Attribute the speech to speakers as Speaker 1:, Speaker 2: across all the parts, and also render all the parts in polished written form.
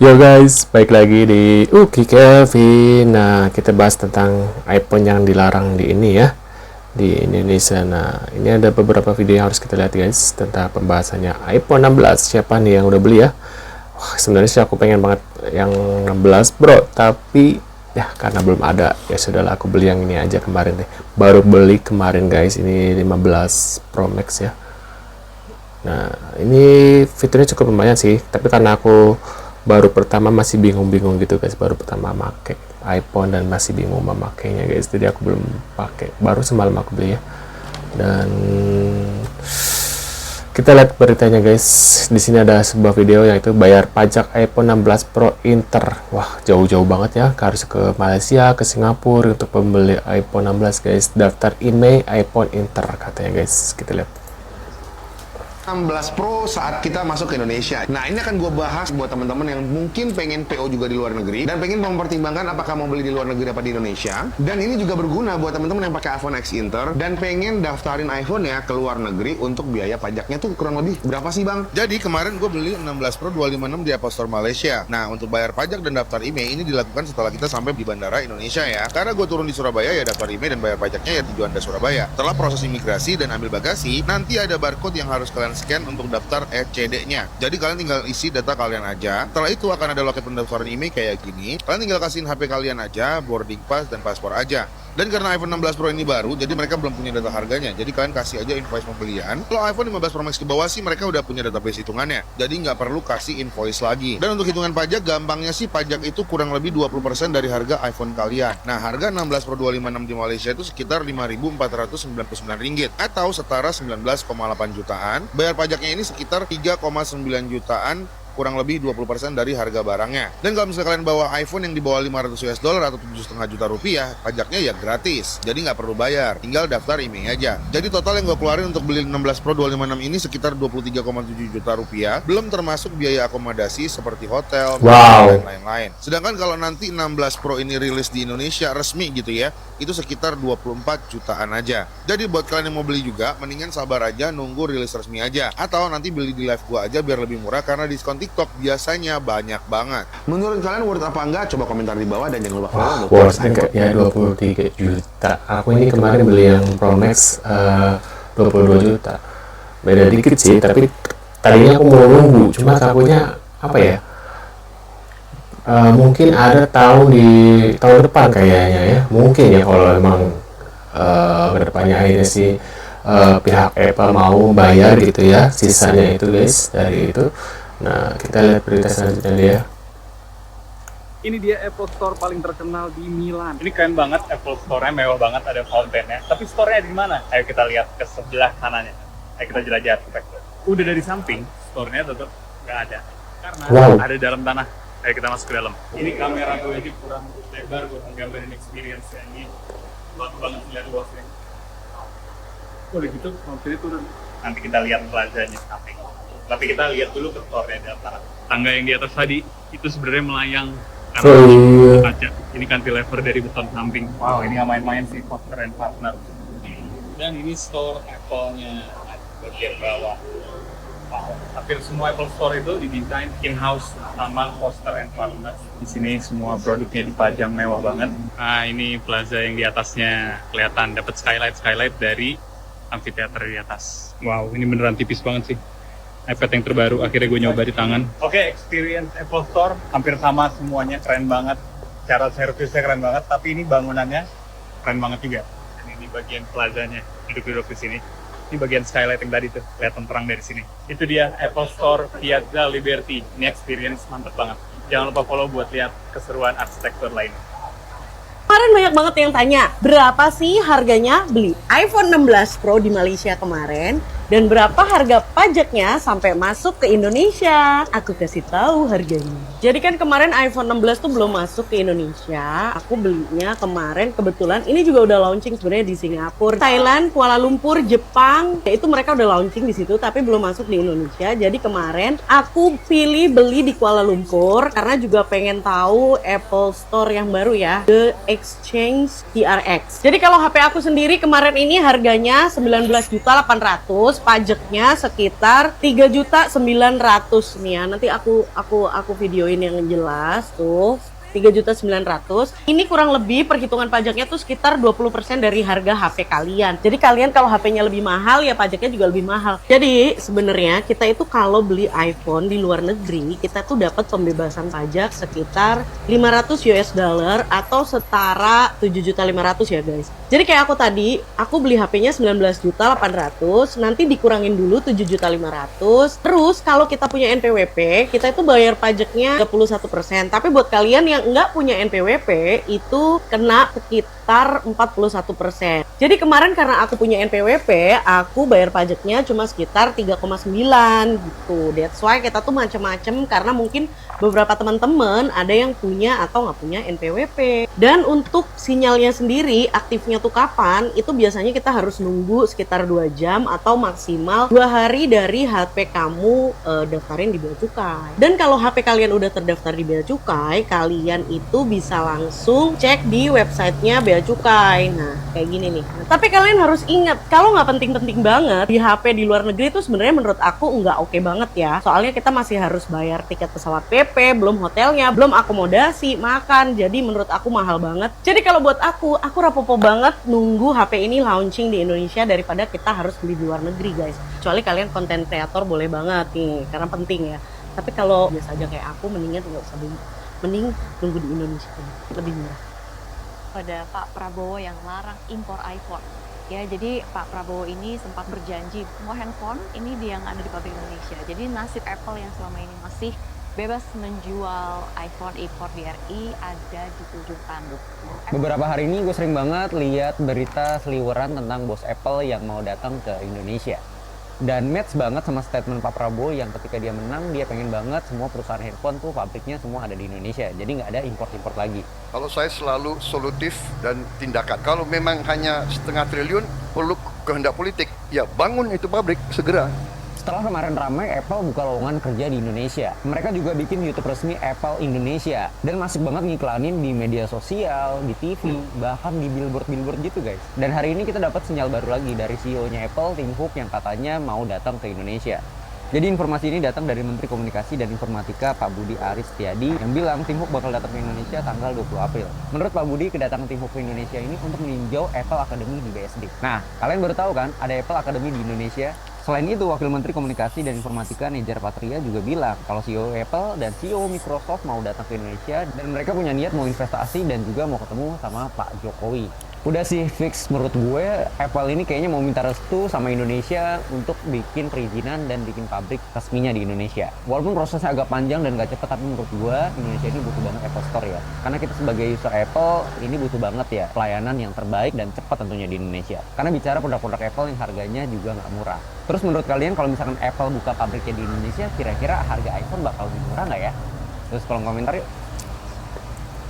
Speaker 1: Yo guys, balik lagi di Uki Kevin. Nah, kita bahas tentang iPhone yang dilarang di ini ya, di Indonesia. Nah, ini ada beberapa video yang harus kita lihat guys tentang pembahasannya iPhone 16. Siapa nih yang udah beli ya? Wah, sebenarnya sih aku pengen banget yang 16 Pro, tapi ya karena belum ada, ya sudahlah aku beli yang ini aja kemarin deh. Baru beli kemarin guys, ini 15 Pro Max ya. Nah, ini fiturnya cukup lumayan sih, tapi karena aku baru pertama masih bingung-bingung gitu guys, baru pertama pakai iPhone dan masih bingung memakainya guys, jadi aku belum pakai, baru semalam aku beli ya. Dan kita lihat beritanya guys. Di sini ada sebuah video yaitu bayar pajak iPhone 16 Pro Inter. Wah, jauh-jauh banget ya, harus ke Malaysia, ke Singapura untuk pembeli iPhone 16 guys. Daftar email iPhone Inter katanya guys. Kita lihat
Speaker 2: 16 Pro saat kita masuk ke Indonesia. Nah, ini akan gue bahas buat teman-teman yang mungkin pengen PO juga di luar negeri dan pengen mempertimbangkan apakah mau beli di luar negeri apa di Indonesia. Dan ini juga berguna buat teman-teman yang pakai iPhone X Inter dan pengen daftarin iPhone-nya ke luar negeri untuk biaya pajaknya tuh kurang lebih berapa sih, Bang?
Speaker 3: Jadi kemarin gue beli 16 Pro 256 di Apple Store Malaysia. Nah, untuk bayar pajak dan daftar IMEI ini dilakukan setelah kita sampai di bandara Indonesia ya. Karena gue turun di Surabaya ya daftar IMEI dan bayar pajaknya ya di Juanda Surabaya. Setelah proses imigrasi dan ambil bagasi, nanti ada barcode yang harus kalian scan untuk daftar ECD-nya. Jadi kalian tinggal isi data kalian aja. Setelah itu akan ada loket pendaftaran IMEI kayak gini. Kalian tinggal kasihin HP kalian aja, boarding pass dan paspor aja. Dan karena iPhone 16 Pro ini baru, jadi mereka belum punya data harganya. Jadi kalian kasih aja invoice pembelian. Kalau iPhone 15 Pro Max ke bawah sih mereka udah punya database hitungannya. Jadi nggak perlu kasih invoice lagi. Dan untuk hitungan pajak, gampangnya sih pajak itu kurang lebih 20% dari harga iPhone kalian. Nah, harga 16 Pro 256 di Malaysia itu sekitar Rp5.499 atau setara 19,8 jutaan. Bayar pajaknya ini sekitar 3,9 jutaan, kurang lebih 20% dari harga barangnya. Dan kalau misalnya kalian bawa iPhone yang di bawah 500 US dollar atau 7,5 juta rupiah, pajaknya ya gratis. Jadi nggak perlu bayar, tinggal daftar IMEI aja. Jadi total yang gue keluarin untuk beli 16 Pro 256 ini sekitar 23,7 juta rupiah, belum termasuk biaya akomodasi seperti hotel, dan lain-lain. Sedangkan kalau nanti 16 Pro ini rilis di Indonesia resmi gitu ya, itu sekitar 24 jutaan aja. Jadi buat kalian yang mau beli juga, mendingan sabar aja nunggu rilis resmi aja. Atau nanti beli di live gua aja biar lebih murah karena diskon TikTok biasanya banyak banget.
Speaker 2: Menurut kalian worth apa enggak? Coba komentar di bawah dan jangan lupa follow.
Speaker 1: worth ya 23 juta. Aku ini kemarin beli yang Pro Max 22 juta. Beda dikit sih, tapi tadinya aku mau nunggu, cuma takutnya apa ya? Mungkin ada tahun depan kayaknya ya. Mungkin ya kalau emang kedepannya akhirnya sih pihak Apple mau bayar gitu ya sisanya itu guys dari itu. Nah, kita lihat berita selanjutnya dia.
Speaker 4: Ini dia Apple Store paling terkenal di Milan. Ini keren banget, Apple Store-nya mewah banget, ada fountain-nya. Tapi store-nya di mana? Ayo kita lihat ke sebelah kanannya. Ayo kita jelajah. Udah dari samping, store-nya tetap nggak ada. Karena ada dalam tanah. Ayo kita masuk ke dalam. Ini kamera gue aja kurang lebar buat nggambarin experience-nya. Ini bagus banget lihat luasnya. Udah gitu, mobilnya turun. Nanti kita lihat plazanya samping. Tapi kita lihat dulu ke store-nya dalam tanah. Tangga yang di atas tadi itu sebenarnya melayang karena kaca. Ini cantilever dari beton samping. Wow, ini nggak main-main sih, Foster & Partner. Dan ini store Apple-nya bagian bawah. Wow, hampir semua Apple Store itu didesain in-house sama Foster & Partner. Di sini semua produknya dipajang mewah banget. Nah, ini plaza yang di atasnya kelihatan dapat skylight dari amphitheater di atas. Wow, ini beneran tipis banget sih. iPad yang terbaru, akhirnya gue nyoba di tangan. Oke, experience Apple Store hampir sama semuanya, keren banget. Cara servisnya keren banget, tapi ini bangunannya keren banget juga. Dan ini bagian plazanya, duduk-duduk di sini. Ini bagian skylight yang tadi tuh, kelihatan terang dari sini. Itu dia Apple Store Piazza Liberty. Ini experience mantep banget. Jangan lupa follow buat lihat keseruan arsitektur lain.
Speaker 5: Kemarin banyak banget yang tanya, berapa sih harganya beli iPhone 16 Pro di Malaysia kemarin? Dan berapa harga pajaknya sampai masuk ke Indonesia? Aku kasih tahu harganya. Jadi kan kemarin iPhone 16 tuh belum masuk ke Indonesia. Aku belinya kemarin kebetulan ini juga udah launching sebenarnya di Singapura, Thailand, Kuala Lumpur, Jepang. Ya itu mereka udah launching di situ tapi belum masuk di Indonesia. Jadi kemarin aku pilih beli di Kuala Lumpur karena juga pengen tahu Apple Store yang baru ya, The Exchange TRX. Jadi kalau HP aku sendiri kemarin ini harganya 19.800. terus pajaknya sekitar 3.900.000 nih ya. Nanti aku videoin yang jelas tuh. 3.900.000. Ini kurang lebih perhitungan pajaknya tuh sekitar 20% dari harga HP kalian. Jadi kalian kalau HP-nya lebih mahal ya pajaknya juga lebih mahal. Jadi sebenarnya kita itu kalau beli iPhone di luar negeri, kita tuh dapat pembebasan pajak sekitar 500 US dollar atau setara 7.500.000 ya guys. Jadi kayak aku tadi, aku beli HP-nya 19.800.000, nanti dikurangin dulu 7.500.000. Terus kalau kita punya NPWP, kita itu bayar pajaknya 31%. Tapi buat kalian yang nggak punya NPWP itu kena sekitar 41%. Jadi kemarin karena aku punya NPWP, aku bayar pajaknya cuma sekitar 3,9 gitu. That's why kita tuh macam-macam karena mungkin beberapa teman-teman ada yang punya atau nggak punya NPWP. Dan untuk sinyalnya sendiri aktifnya tuh kapan? Itu biasanya kita harus nunggu sekitar 2 jam atau maksimal 2 hari dari HP kamu daftarin di Bea Cukai. Dan kalau HP kalian udah terdaftar di Bea Cukai, kalian itu bisa langsung cek di websitenya Bea Cukai. Nah, kayak gini nih. Nah, tapi kalian harus ingat, kalau nggak penting-penting banget, di HP di luar negeri itu sebenarnya menurut aku nggak oke banget ya. Soalnya kita masih harus bayar tiket pesawat PP, belum hotelnya, belum akomodasi, makan. Jadi menurut aku mahal banget. Jadi kalau buat aku rapopo banget nunggu HP ini launching di Indonesia daripada kita harus beli di luar negeri guys. Kecuali kalian konten kreator boleh banget nih, karena penting ya. Tapi kalau biasa aja kayak aku, mendingan nggak usah beli. Mending tunggu di Indonesia lebih murah.
Speaker 6: Pada Pak Prabowo yang larang impor iPhone. Ya, jadi Pak Prabowo ini sempat berjanji semua handphone ini yang ada di pabrik Indonesia. Jadi nasib Apple yang selama ini masih bebas menjual iPhone impor di RI ada di ujung tanduk.
Speaker 7: Beberapa hari ini gue sering banget lihat berita seliweran tentang bos Apple yang mau datang ke Indonesia. Dan match banget sama statement Pak Prabowo yang ketika dia menang, dia pengen banget semua perusahaan handphone tuh pabriknya semua ada di Indonesia. Jadi nggak ada import-import lagi.
Speaker 8: Kalau saya selalu solutif dan tindakan. Kalau memang hanya 0,5 triliun, perlu kehendak politik. Ya bangun itu pabrik segera.
Speaker 7: Setelah kemarin ramai Apple buka lowongan kerja di Indonesia. Mereka juga bikin YouTube resmi Apple Indonesia. Dan masih banget ngiklanin di media sosial, di TV, bahkan di billboard-billboard gitu guys. Dan hari ini kita dapat sinyal baru lagi dari CEO-nya Apple, Tim Cook, yang katanya mau datang ke Indonesia. Jadi informasi ini datang dari Menteri Komunikasi dan Informatika Pak Budi Aris Setiadi yang bilang Tim Cook bakal datang ke Indonesia tanggal 20 April. Menurut Pak Budi, kedatangan Tim Cook ke Indonesia ini untuk meninjau Apple Academy di BSD. Nah, kalian baru tahu kan ada Apple Academy di Indonesia? Selain itu, Wakil Menteri Komunikasi dan Informatika Nejar Patria juga bilang kalau CEO Apple dan CEO Microsoft mau datang ke Indonesia dan mereka punya niat mau investasi dan juga mau ketemu sama Pak Jokowi. Udah sih fix menurut gue, Apple ini kayaknya mau minta restu sama Indonesia untuk bikin perizinan dan bikin pabrik resminya di Indonesia. Walaupun prosesnya agak panjang dan gak cepet, tapi menurut gue Indonesia ini butuh banget Apple Store ya. Karena kita sebagai user Apple ini butuh banget ya pelayanan yang terbaik dan cepat tentunya di Indonesia. Karena bicara produk-produk Apple yang harganya juga nggak murah. Terus menurut kalian kalau misalkan Apple buka pabriknya di Indonesia, kira-kira harga iPhone bakal lebih murah nggak ya? Terus kolom komentar yuk.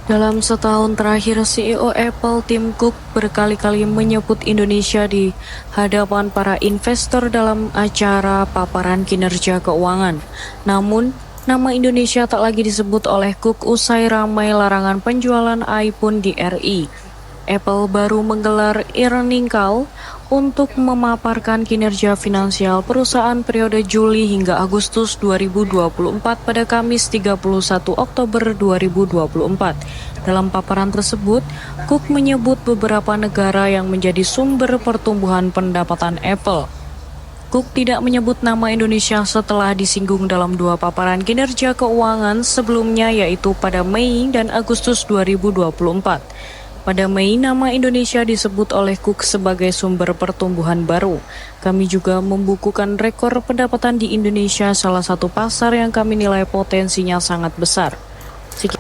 Speaker 9: Dalam setahun terakhir, CEO Apple Tim Cook berkali-kali menyebut Indonesia di hadapan para investor dalam acara paparan kinerja keuangan. Namun, nama Indonesia tak lagi disebut oleh Cook usai ramai larangan penjualan iPhone di RI. Apple baru menggelar earning call untuk memaparkan kinerja finansial perusahaan periode Juli hingga Agustus 2024 pada Kamis 31 Oktober 2024. Dalam paparan tersebut, Cook menyebut beberapa negara yang menjadi sumber pertumbuhan pendapatan Apple. Cook tidak menyebut nama Indonesia setelah disinggung dalam dua paparan kinerja keuangan sebelumnya, yaitu pada Mei dan Agustus 2024. Pada Mei, nama Indonesia disebut oleh Cook sebagai sumber pertumbuhan baru. Kami juga membukukan rekor pendapatan di Indonesia, salah satu pasar yang kami nilai potensinya sangat besar.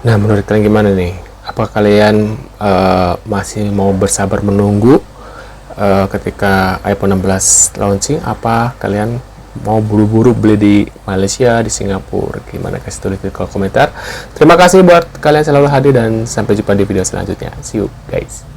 Speaker 1: Nah, menurut kalian gimana nih? Apa kalian masih mau bersabar menunggu ketika iPhone 16 launching? Apa kalian mau buru-buru beli di Malaysia, di Singapura? Gimana? Kasih tulis di kolom komentar. Terima kasih buat kalian selalu hadir dan sampai jumpa di video selanjutnya. See you guys.